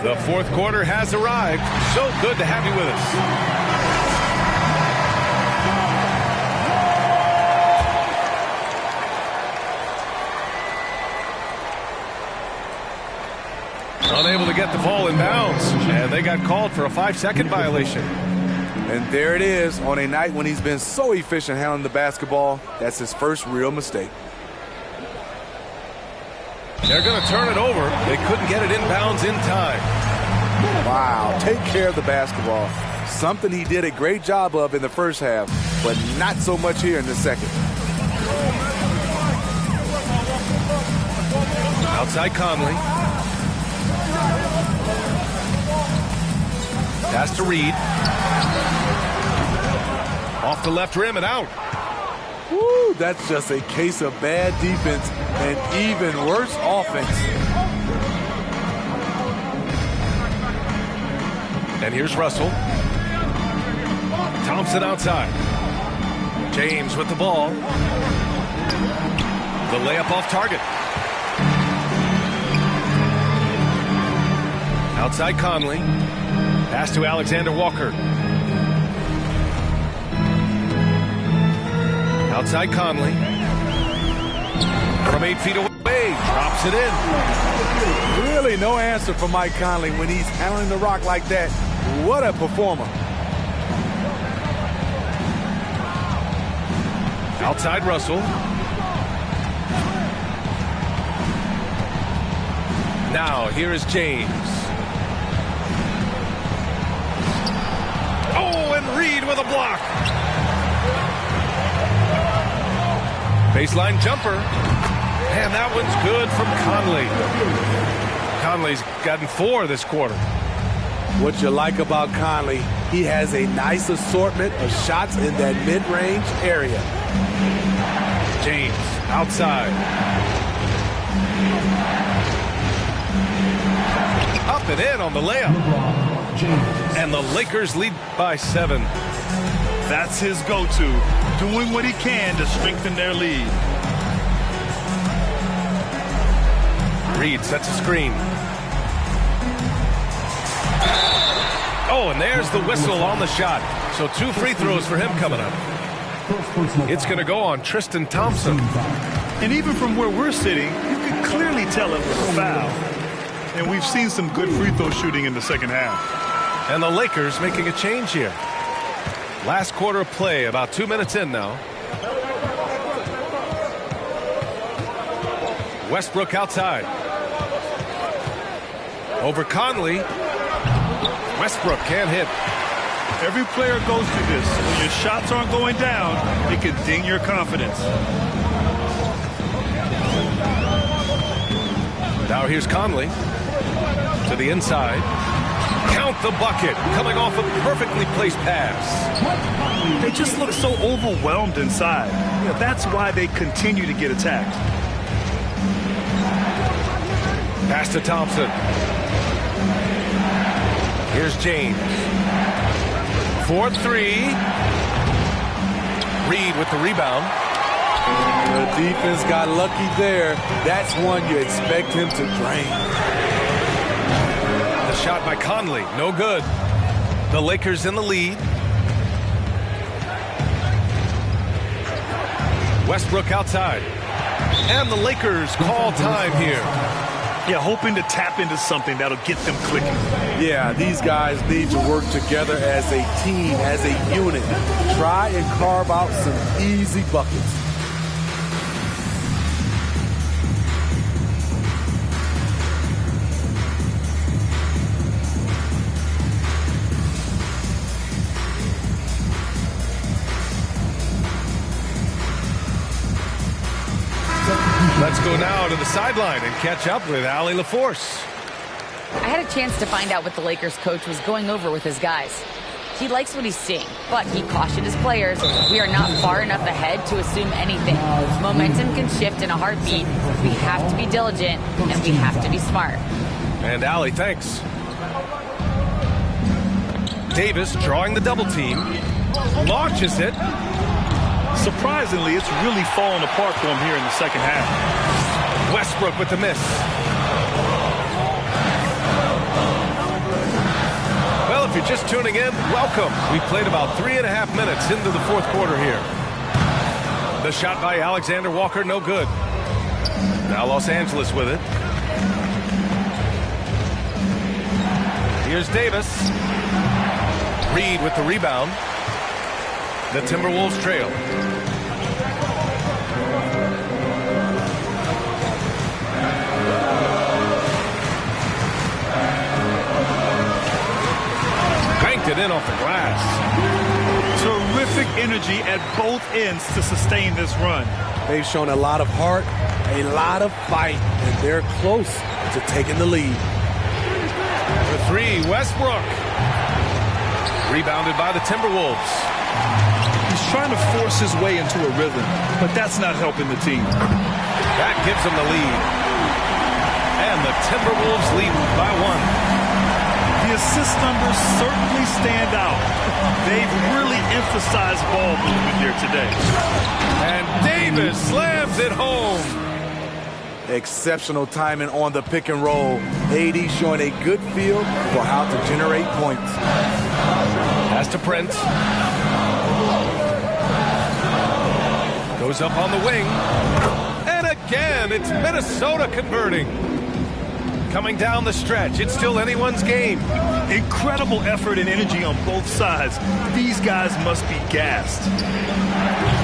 The fourth quarter has arrived. So good to have you with us. Unable to get the ball in bounds, and they got called for a 5-second violation. And there it is, on a night when he's been so efficient handling the basketball. That's his first real mistake. They're going to turn it over. They couldn't get it inbounds in time. Wow, take care of the basketball. Something he did a great job of in the first half, but not so much here in the second. Outside Conley. Pass to Reed. Off the left rim and out. Woo, that's just a case of bad defense and even worse offense. And here's Russell. Thompson outside. James with the ball. The layup off target. Outside Conley. Pass to Alexander Walker. Outside Conley. From 8 feet away. Drops it in. Really no answer for Mike Conley when he's handling the rock like that. What a performer. Outside Russell. Now here is James. Oh, and Reed with a block. Baseline jumper. And that one's good from Conley. Conley's gotten 4 this quarter. What you like about Conley, he has a nice assortment of shots in that mid-range area. James outside. Up and in on the layup. And the Lakers lead by 7. That's his go-to, doing what he can to strengthen their lead. Reed sets a screen. Oh, and there's the whistle on the shot. So 2 free throws for him coming up. It's going to go on Tristan Thompson. And even from where we're sitting, you can clearly tell it was a foul. And we've seen some good free throw shooting in the second half. And the Lakers making a change here. Last quarter of play, about 2 minutes in now. Westbrook outside. Over Conley. Westbrook can't hit. Every player goes through this. When your shots aren't going down, it can ding your confidence. Now here's Conley to the inside. Count the bucket, coming off a perfectly placed pass. They just look so overwhelmed inside. You know, that's why they continue to get attacked. Pass to Thompson. Here's James. 4-3. Reed with the rebound. The defense got lucky there. That's one you expect him to drain. The shot by Conley, no good. The Lakers in the lead. Westbrook outside. And the Lakers call time here. Yeah, hoping to tap into something that'll get them clicking. Yeah, these guys need to work together as a team, as a unit. Try and carve out some easy buckets. Let's go now to the sideline and catch up with Allie LaForce. I had a chance to find out what the Lakers coach was going over with his guys. he likes what he's seeing, but he cautioned his players, we are not far enough ahead to assume anything. Momentum can shift in a heartbeat. We have to be diligent, and we have to be smart. And Allie, thanks. Davis drawing the double team. Launches it. Surprisingly, it's really fallen apart for him here in the second half. Westbrook with the miss. Well, if you're just tuning in, welcome. We played about 3.5 minutes into the fourth quarter here. The shot by Alexander Walker, no good. Now Los Angeles with it. Here's Davis. Reed with the rebound. The Timberwolves trail. Banked it in off the glass. Terrific energy at both ends to sustain this run. They've shown a lot of heart, a lot of fight, and they're close to taking the lead. The three, Westbrook. Rebounded by the Timberwolves. He's trying to force his way into a rhythm, but that's not helping the team. That gives them the lead. And the Timberwolves lead by 1. The assist numbers certainly stand out. They've really emphasized ball movement here today. And Davis slams it home. Exceptional timing on the pick and roll. AD showing a good feel for how to generate points. Pass to Prince. Goes up on the wing. And again, it's Minnesota converting. Coming down the stretch, it's still anyone's game. Incredible effort and energy on both sides. These guys must be gassed.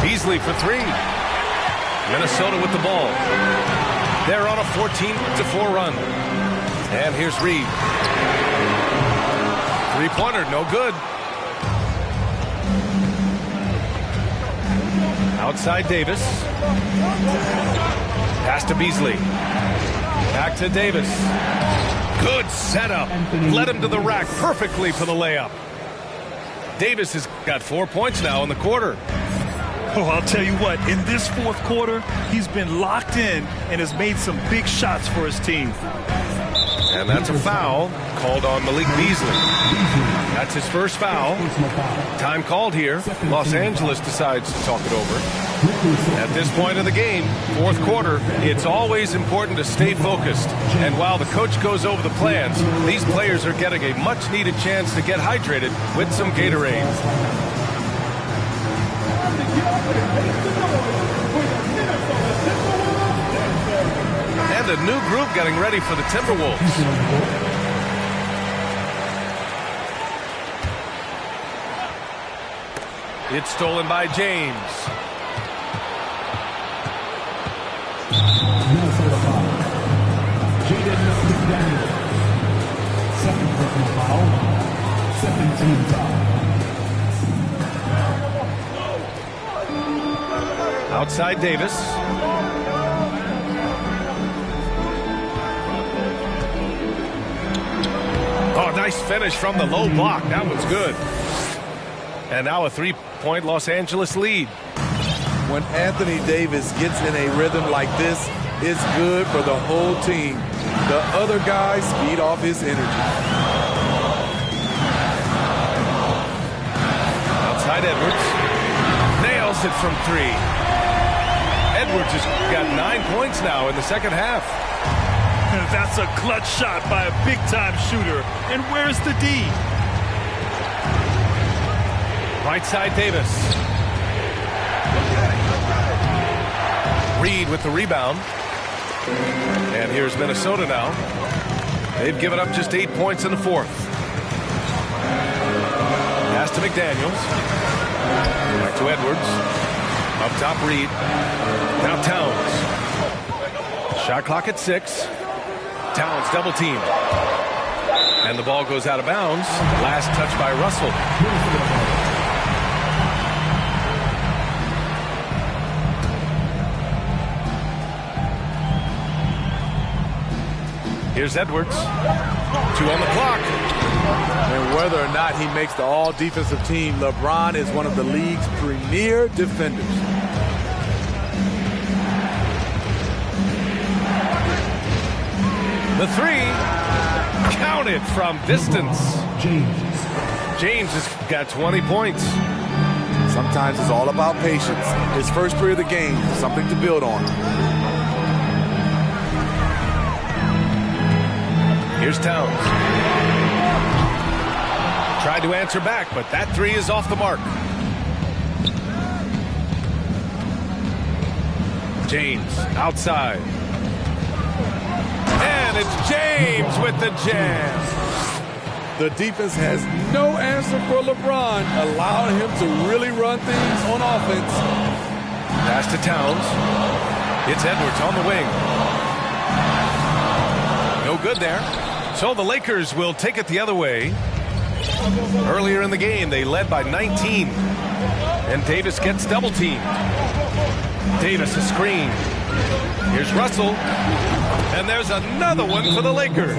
Beasley for 3. Minnesota with the ball. They're on a 14-4 run. And here's Reed. Three-pointer, no good. Outside Davis. Pass to Beasley. Back to Davis. Good setup. Led him to the rack perfectly for the layup. Davis has got 4 points now in the quarter. Oh, I'll tell you what, in this fourth quarter, he's been locked in and has made some big shots for his team. And that's a foul called on Malik Beasley. That's his first foul. Time called here. Los Angeles decides to talk it over. At this point of the game, fourth quarter, it's always important to stay focused. And while the coach goes over the plans, these players are getting a much-needed chance to get hydrated with some Gatorade. And a new group getting ready for the Timberwolves. It's stolen by James. Minnesota foul. Jaden McDaniel. Second personal foul. Second team foul. Outside Davis. Oh, nice finish from the low block. That was good. And now a three-point Los Angeles lead. When Anthony Davis gets in a rhythm like this, it's good for the whole team. The other guys feed off his energy. Outside Edwards. Nails it from 3. Edwards has got 9 points now in the second half. That's a clutch shot by a big-time shooter. And where's the D? Right side Davis. Reed with the rebound. And here's Minnesota now. They've given up just 8 points in the fourth. Pass to McDaniels. Back to Edwards. Up top Reed. Now Towns. Shot clock at 6. Towns double team. And the ball goes out of bounds. Last touch by Russell. Here's Edwards. 2 on the clock. And whether or not he makes the all-defensive team, LeBron is one of the league's premier defenders. The three, counted from distance. James has got 20 points. Sometimes it's all about patience. His first three of the game, something to build on. Here's Towns. Tried to answer back, but that three is off the mark. James outside. And it's James with the jam. The defense has no answer for LeBron, allowing him to really run things on offense. Pass to Towns. It's Edwards on the wing. No good there. So the Lakers will take it the other way. Earlier in the game, they led by 19. And Davis gets double-teamed. Davis a screen. Here's Russell. And there's another one for the Lakers.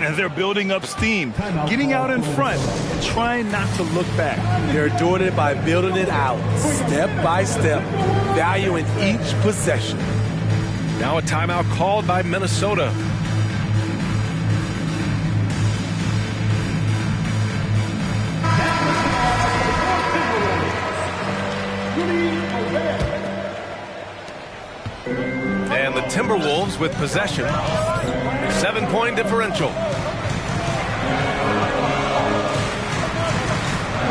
And they're building up steam, getting out in front, and trying not to look back. They're doing it by building it out, step by step, valuing each possession. Now a timeout called by Minnesota. And the Timberwolves with possession. 7-point differential.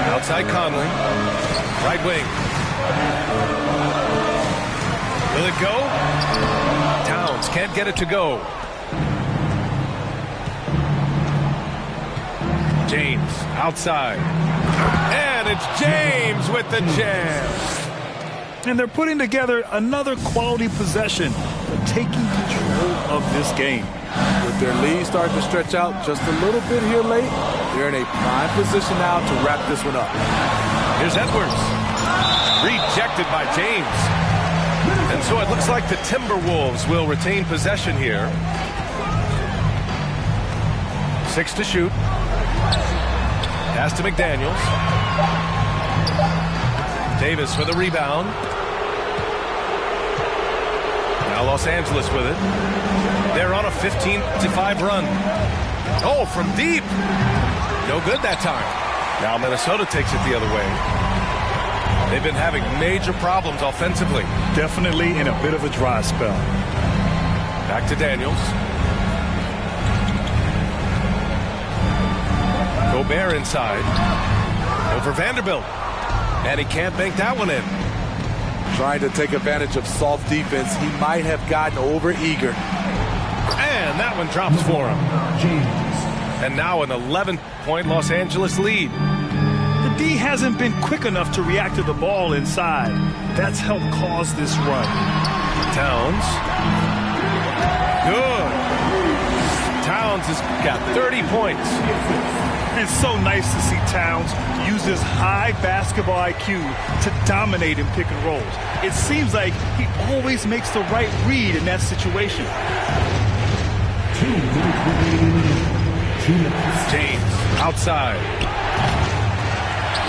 Outside Conley. Right wing. Will it go? Towns can't get it to go. James outside. And it's James with the jam. And they're putting together another quality possession, but taking control of this game. With their lead starting to stretch out just a little bit here late, they're in a prime position now to wrap this one up. Here's Edwards. Rejected by James. And so it looks like the Timberwolves will retain possession here. 6 to shoot. Pass to McDaniels. Davis with a rebound. Now Los Angeles with it. They're on a 15-5 run. Oh, from deep. No good that time. Now Minnesota takes it the other way. They've been having major problems offensively. Definitely in a bit of a dry spell. Back to Daniels. Gobert inside. Over Vanderbilt. And he can't bank that one in. Trying to take advantage of soft defense, he might have gotten over-eager. And that one drops for him. And now an 11-point Los Angeles lead. The D hasn't been quick enough to react to the ball inside. That's helped cause this run. Towns. Good. Towns has got 30 points. It's so nice to see Towns use his high basketball IQ to dominate in pick and rolls. It seems like he always makes the right read in that situation. James outside.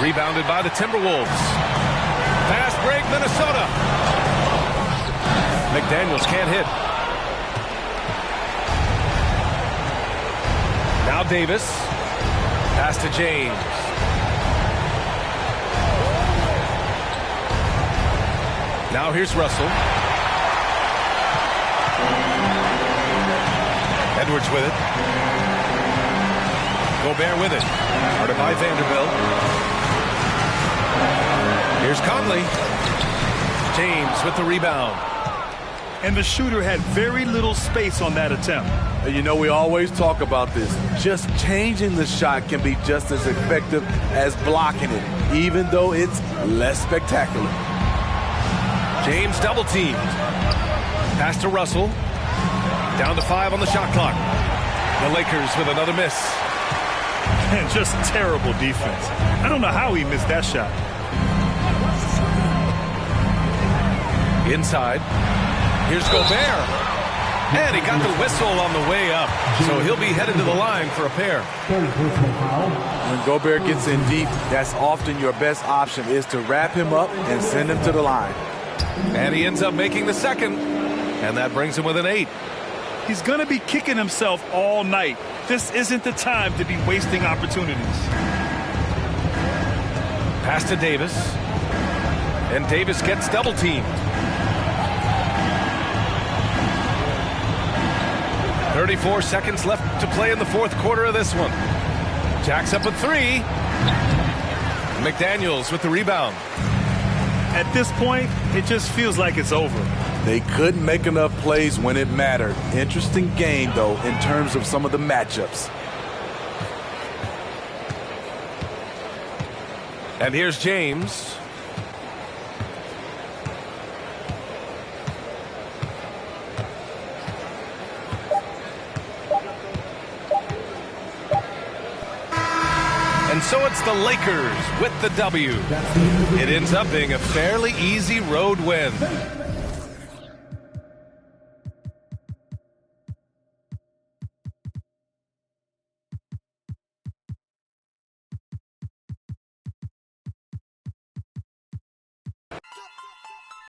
Rebounded by the Timberwolves. Fast break, Minnesota. McDaniels can't hit. Now Davis. Pass to James. Now here's Russell. Edwards with it. Gobert with it. Guarded by Vanderbilt. Here's Conley. James with the rebound. And the shooter had very little space on that attempt. You know, we always talk about this. Just changing the shot can be just as effective as blocking it, even though it's less spectacular. James double teamed. Pass to Russell. Down to 5 on the shot clock. The Lakers with another miss. And just terrible defense. I don't know how he missed that shot. Inside. Here's Gobert. And he got the whistle on the way up, so he'll be headed to the line for a pair. When Gobert gets in deep, that's often your best option, is to wrap him up and send him to the line. And he ends up making the second, and that brings him with an 8. He's going to be kicking himself all night. This isn't the time to be wasting opportunities. Pass to Davis. And Davis gets double teamed. 34 seconds left to play in the fourth quarter of this one. Jacks up a 3. McDaniels with the rebound. At this point, it just feels like it's over. They couldn't make enough plays when it mattered. Interesting game, though, in terms of some of the matchups. And here's James. And so it's the Lakers with the W. It ends up being a fairly easy road win.